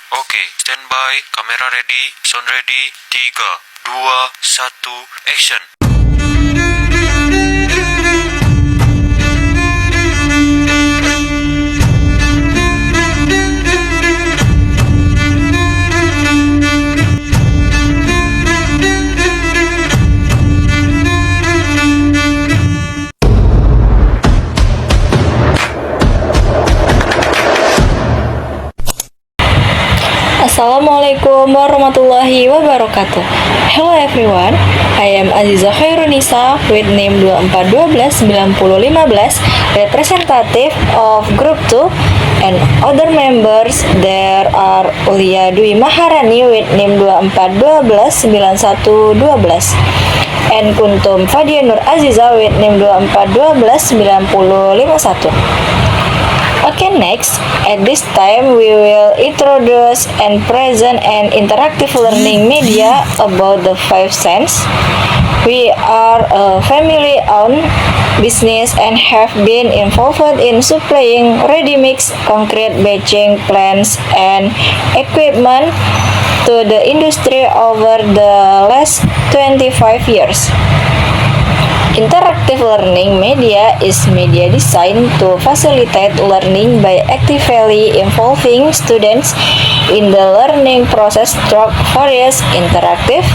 Oke, standby, kamera ready, sound ready, 3, 2, 1, action. Assalamualaikum warahmatullahi wabarakatuh. Hello everyone, I am Aziza Khairunisa with name 24129015, representative of Group 2, and other members there are Ulia Dwi Maharani with name 24129112, and Kuntum Fadia Nur Aziza with name 24129051. Okay, next, at this time we will introduce and present an interactive learning media about the 5 senses. We are a family-owned business and have been involved in supplying ready-mix concrete batching plants and equipment to the industry over the last 25 years. Interactive learning media is media designed to facilitate learning by actively involving students in the learning process through various interactions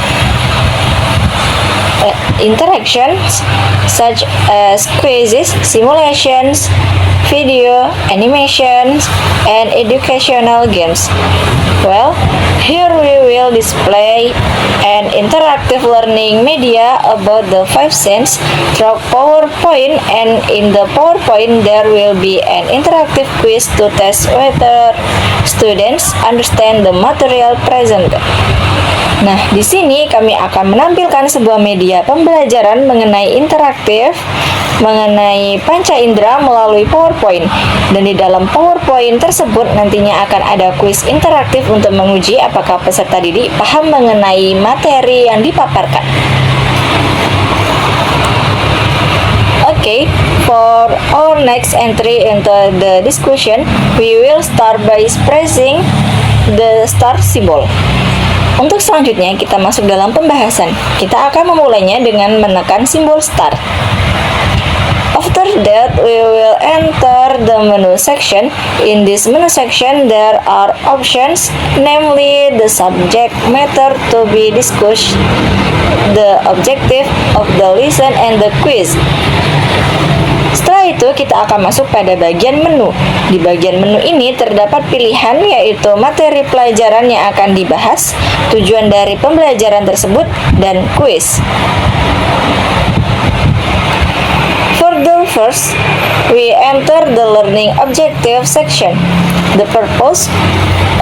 such as quizzes, simulations, video, animations, and educational games. Well, here we will display an interactive learning media about the 5 senses through PowerPoint, and in the PowerPoint there will be an interactive quiz to test whether students understand the material presented. Nah, di sini kami akan menampilkan sebuah media pembelajaran mengenai interaktif, mengenai panca indera melalui PowerPoint. Dan di dalam PowerPoint tersebut nantinya akan ada kuis interaktif untuk menguji apakah peserta didik paham mengenai materi yang dipaparkan. Okay, for our next entry into the discussion, we will start by pressing the start symbol. Untuk selanjutnya kita masuk dalam pembahasan. Kita akan memulainya dengan menekan simbol start. After that, we will enter the menu section. In this menu section, there are options, namely the subject matter to be discussed, the objective of the lesson, and the quiz. Setelah itu kita akan masuk pada bagian menu. Di bagian menu ini terdapat pilihan, yaitu materi pelajaran yang akan dibahas, tujuan dari pembelajaran tersebut, dan kuis. For the first, we enter the learning objective section. The purpose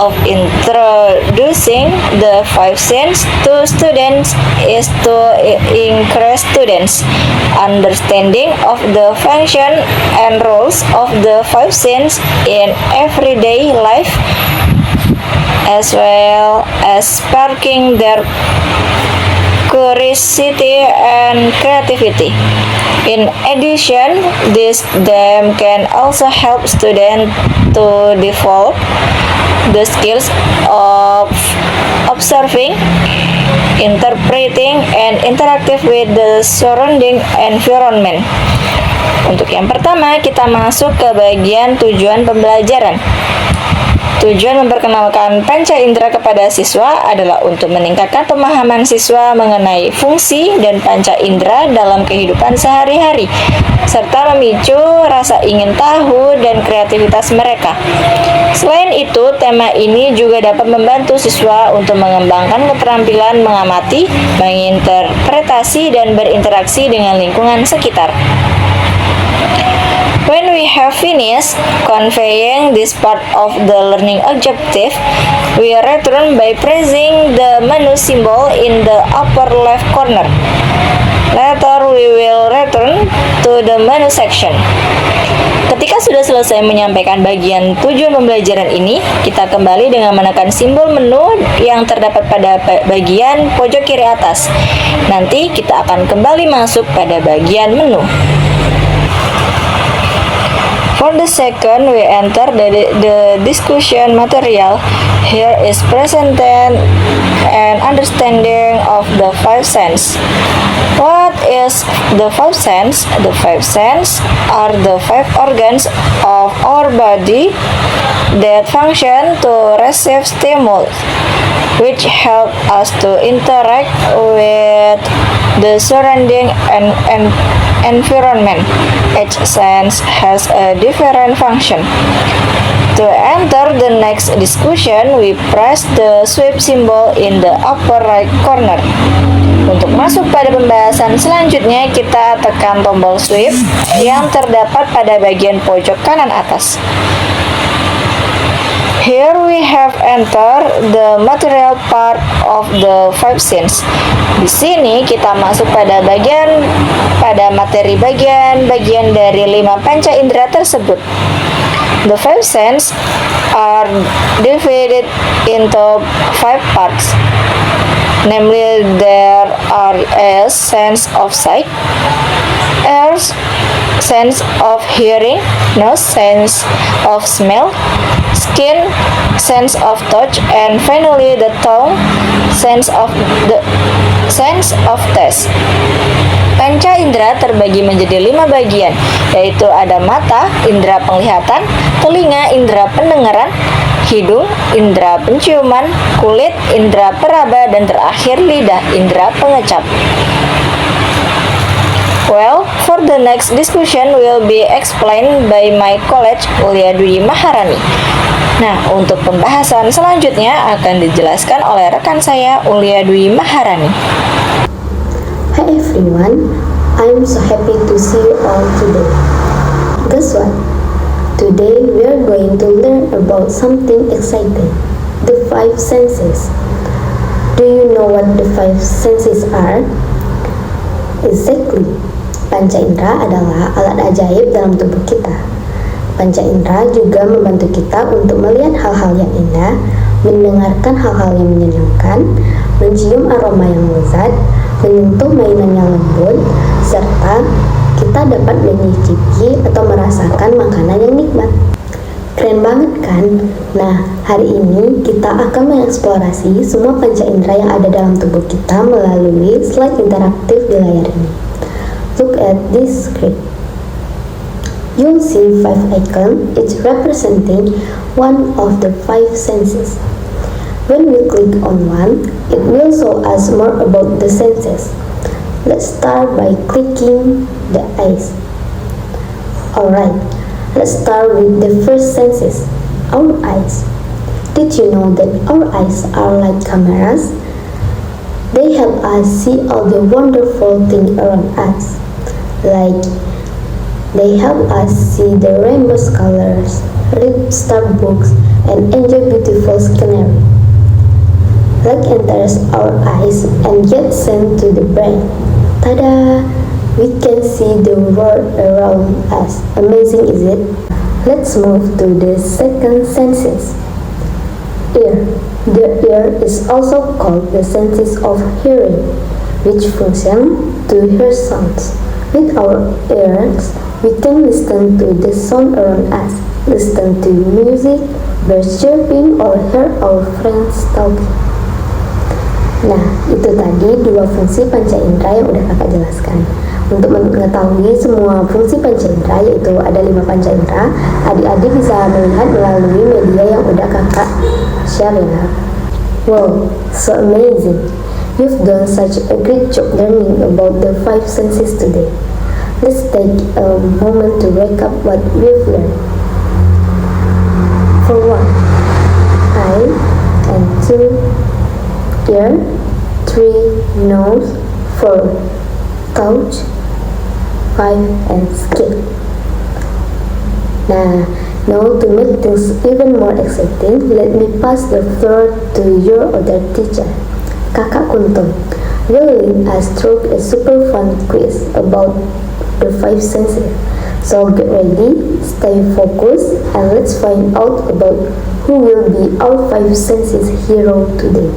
of introducing the 5 senses to students is to increase students' understanding of the function and roles of the 5 senses in everyday life, as well as sparking their curiosity and creativity. In addition, this can also help students to develop the skills of observing, interpreting, and interactive with the surrounding environment. Untuk yang pertama, kita masuk ke bagian tujuan pembelajaran. Tujuan memperkenalkan panca indera kepada siswa adalah untuk meningkatkan pemahaman siswa mengenai fungsi dan panca indera dalam kehidupan sehari-hari, serta memicu rasa ingin tahu dan kreativitas mereka. Selain itu, tema ini juga dapat membantu siswa untuk mengembangkan keterampilan mengamati, menginterpretasi, dan berinteraksi dengan lingkungan sekitar. When we have finished conveying this part of the learning objective, we return by pressing the menu symbol in the upper left corner. Later, we will return to the menu section. Ketika sudah selesai menyampaikan bagian tujuan pembelajaran ini, kita kembali dengan menekan simbol menu yang terdapat pada bagian pojok kiri atas. Nanti kita akan kembali masuk pada bagian menu. For the second, we enter the discussion material. Here is presented an understanding of the five senses. What is the five senses? The five senses are the five organs of our body that function to receive stimulus, which help us to interact with the surrounding environment. Each sense has a different function. To enter the next discussion, we press the swipe symbol in the upper right corner. Untuk masuk pada pembahasan selanjutnya, kita tekan tombol swipe yang terdapat pada bagian pojok kanan atas. Here we have entered the material part of the five senses. Di sini kita masuk pada materi bagian dari 5 panca indera tersebut. The five senses are divided into 5 parts. Namely, there are a sense of sight, ears, sense of hearing, nose, sense of smell, skin, sense of touch, and finally the tongue, sense of taste. Panca indera terbagi menjadi 5 bagian, yaitu ada mata, indera penglihatan, telinga, indera pendengaran, hidung, indera penciuman, kulit, indera peraba, dan terakhir lidah, indera pengecap. Well, for the next discussion will be explained by my colleague Ulia Dwi Maharani. Nah, untuk pembahasan selanjutnya akan dijelaskan oleh rekan saya Ulia Dwi Maharani. Hi everyone, I'm so happy to see you all today. Guess what? Today we are going to learn about something exciting, the five senses. Do you know what the five senses are? Exactly. Panca indera adalah alat ajaib dalam tubuh kita. Panca indera juga membantu kita untuk melihat hal-hal yang indah, mendengarkan hal-hal yang menyenangkan, mencium aroma yang lezat, menyentuh mainan yang lembut, serta kita dapat menyicipi atau merasakan makanan yang nikmat. Keren banget kan? Nah, hari ini kita akan mengeksplorasi semua panca indera yang ada dalam tubuh kita melalui slide interaktif di layar ini. Look at this screen. You'll see 5 icons, each representing one of the 5 senses. When we click on one, it will show us more about the senses. Let's start by clicking the eyes. Alright, let's start with the first senses, our eyes. Did you know that our eyes are like cameras? They help us see all the wonderful things around us. Like, they help us see the rainbow colors, read star books, and enjoy beautiful scenery. Light enters our eyes and gets sent to the brain. Tada! We can see the world around us. Amazing, is it? Let's move to the second senses. Ear. The ear is also called the senses of hearing, which function to hear sounds. With our ears, we can listen to the sound around us, listen to music, birds chirping, or hear our friends talking. Nah, itu tadi 2 fungsi panca indera yang udah kakak jelaskan. Untuk mengetahui semua fungsi panca indera, yaitu ada 5 panca indera, adik-adik bisa melihat melalui media yang udah kakak share ya. Wow, so amazing! You've done such a great job learning about the 5 senses today. Let's take a moment to recap what we've learned. For 1, eye, and 2, ear, 3, nose, 4, touch, 5, and skin. Now to make things even more exciting, let me pass the floor to your other teacher, Kakak Kuntum. Will lead us through a super fun quiz about the 5 senses. So get ready, stay focused, and let's find out about who will be our 5 senses hero today.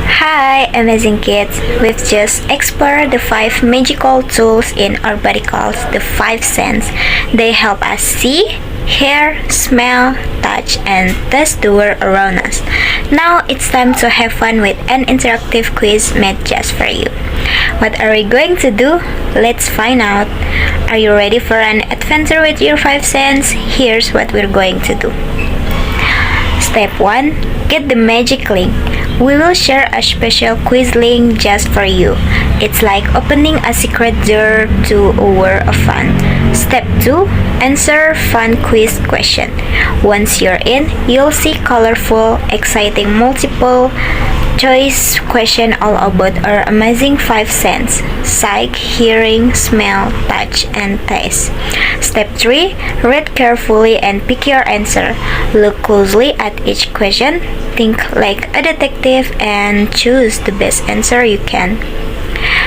Hi, amazing kids! We've just explored the 5 magical tools in our body called the 5 senses. They help us see, hear, smell, touch, and taste the world around us. Now it's time to have fun with an interactive quiz made just for you. What are we going to do? Let's find out. Are you ready for an adventure with your five senses? Here's what we're going to do. Step 1. Get the magic link. We will share a special quiz link just for you. It's like opening a secret door to a world of fun. Step 2. Answer fun quiz question. Once you're in, you'll see colorful, exciting multiple choice question all about our amazing five senses: sight, hearing, smell, touch, and taste. Step 3. Read carefully and pick your answer. Look closely at each question, think like a detective, and choose the best answer you can.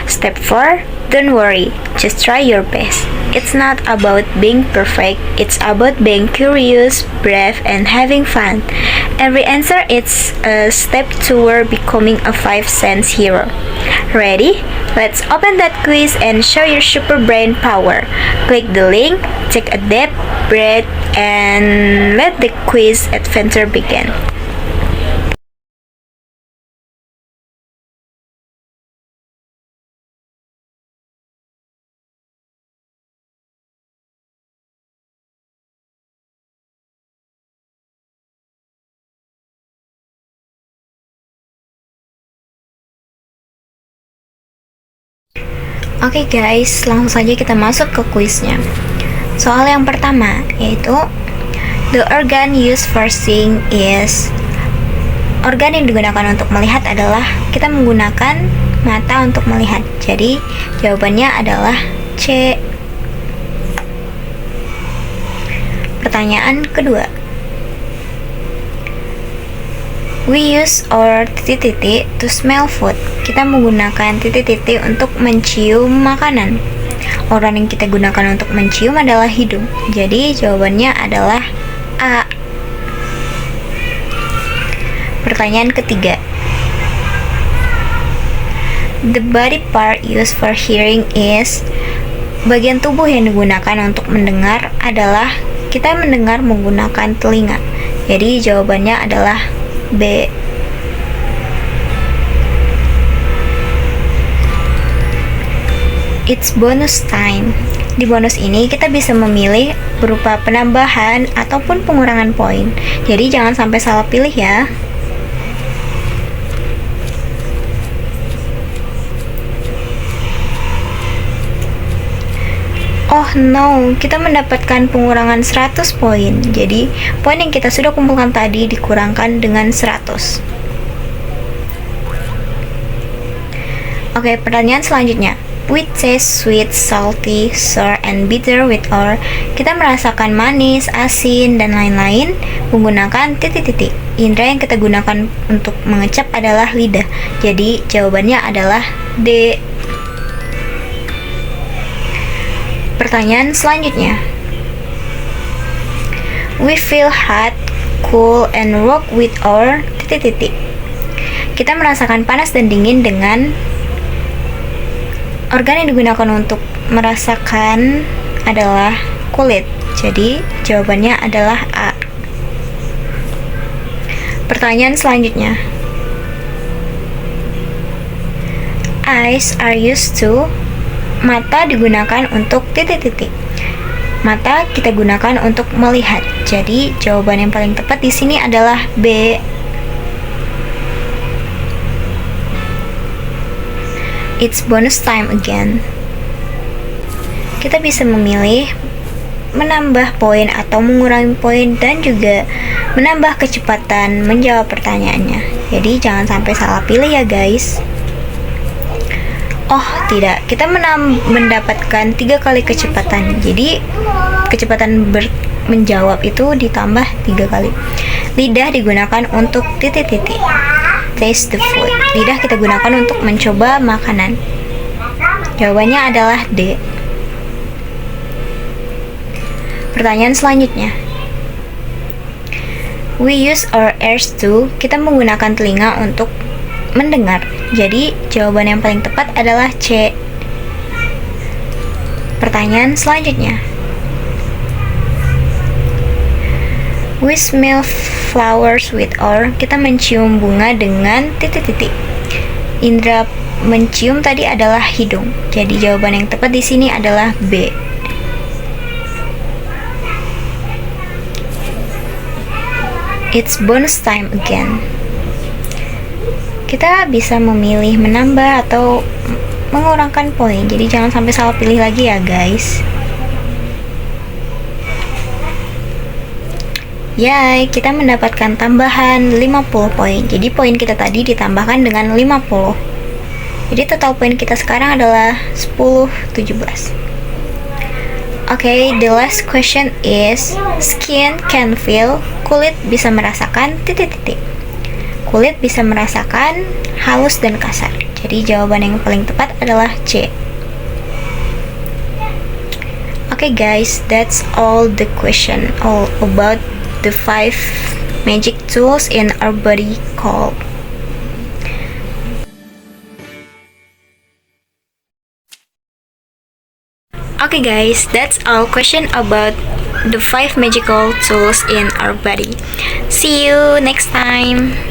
Step 4. Don't worry, just try your best. It's not about being perfect, it's about being curious, brave, and having fun. Every answer is a step toward becoming a five-sense hero. Ready? Let's open that quiz and show your super brain power. Click the link, take a deep breath, and let the quiz adventure begin. Oke guys, langsung saja kita masuk ke kuisnya. Soal yang pertama yaitu the organ used for seeing is. Organ yang digunakan untuk melihat adalah kita menggunakan mata untuk melihat. Jadi jawabannya adalah C. Pertanyaan kedua. We use our titik-titik to smell food. Kita menggunakan titik-titik untuk mencium makanan. Organ yang kita gunakan untuk mencium adalah hidung. Jadi jawabannya adalah A. Pertanyaan ketiga. The body part used for hearing is. Bagian tubuh yang digunakan untuk mendengar adalah kita mendengar menggunakan telinga. Jadi jawabannya adalah B. It's bonus time. Di bonus ini kita bisa memilih berupa penambahan ataupun pengurangan poin. Jadi jangan sampai salah pilih ya. Oh no, kita mendapatkan pengurangan 100 poin. Jadi, poin yang kita sudah kumpulkan tadi dikurangkan dengan 100. Oke, pertanyaan selanjutnya. We taste sweet, salty, sour, and bitter with our. Kita merasakan manis, asin, dan lain-lain menggunakan titik-titik. Indra yang kita gunakan untuk mengecap adalah lidah. Jadi, jawabannya adalah D. Pertanyaan selanjutnya. We feel hot, cool, and rock with our titik-titik. Kita merasakan panas dan dingin dengan organ yang digunakan untuk merasakan adalah kulit. Jadi jawabannya adalah A. Pertanyaan selanjutnya. Eyes are used to. Mata digunakan untuk titik-titik. Mata kita gunakan untuk melihat. Jadi jawaban yang paling tepat di sini adalah B. It's bonus time again. Kita bisa memilih menambah poin atau mengurangi poin dan juga menambah kecepatan menjawab pertanyaannya. Jadi jangan sampai salah pilih ya guys. Oh tidak, kita mendapatkan 3 kali kecepatan. Jadi kecepatan menjawab itu ditambah 3 kali. Lidah digunakan untuk titik-titik. Taste the food. Lidah kita gunakan untuk mencoba makanan. Jawabannya adalah D. Pertanyaan selanjutnya. We use our ears to. Kita menggunakan telinga untuk mendengar. Jadi jawaban yang paling tepat adalah C. Pertanyaan selanjutnya. We smell flowers with our. Kita mencium bunga dengan titik-titik. Indra mencium tadi adalah hidung. Jadi jawaban yang tepat di sini adalah B. It's bonus time again. Kita bisa memilih menambah atau mengurangkan poin. Jadi jangan sampai salah pilih lagi ya, guys. Yay, kita mendapatkan tambahan 50 poin. Jadi poin kita tadi ditambahkan dengan 50. Jadi total poin kita sekarang adalah 10-17. Okay, the last question is skin can feel. Kulit bisa merasakan titik-titik. Kulit bisa merasakan halus dan kasar. Jadi jawaban yang paling tepat adalah C. Okay guys, that's all the question all about the 5 magic tools in our body called. Okay guys, that's all question about the 5 magical tools in our body. See you next time.